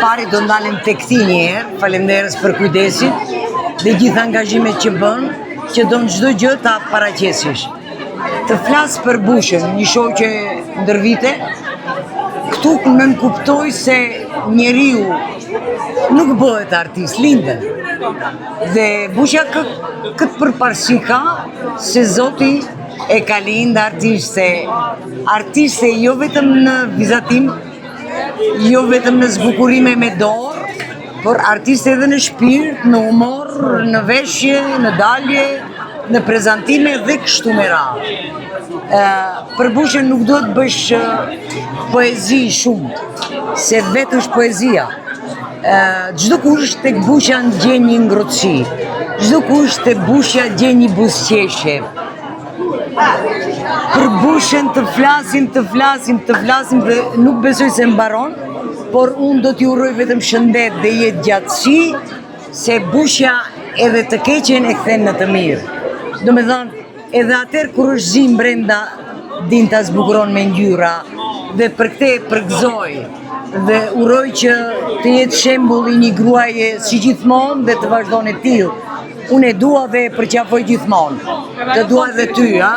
pari do ndalem tek ti një herë, faleminderes për kujdesin dhe gjithë angazhimet që bën, që do në çdo gjë ta paraqesish. Të flas për Bushën, një shoqe ndër vite, këtu më kuptoj se njeriu nuk bëhet artist, lindet. Dhe Busha këtë përparësi ka se Zoti e ka lindë artiste jo vetëm në vizatim, jo vetëm në zbukurime me dorë, por artiste edhe në shpirt, në humor, në veshje, në dalje, në prezantime dhe kështu me radhë. Për Bushën nuk duhet bësh poezi shumë, se vetë është poezia. Çdo kush tek Busha ndjen një ngrohtësi, çdo kush tek Busha gjen një buzëqeshje. Për Bushën të flasim dhe nuk besoj se mbaron, por unë do t'i uroj vetëm shëndet dhe jetë gjatësi, se Bushja edhe të keqen e kthen në të mirë. Do me thënë, edhe atëherë kur është zi brenda din ta zbukuron me ngjyra, dhe për këtë përgëzoj dhe uroj që të jetë shembull i një gruaje si gjithmonë dhe të vazhdon e tillë. Unë e dua dhe e përqafoj gjithmonë. Të dua edhe ty, ha?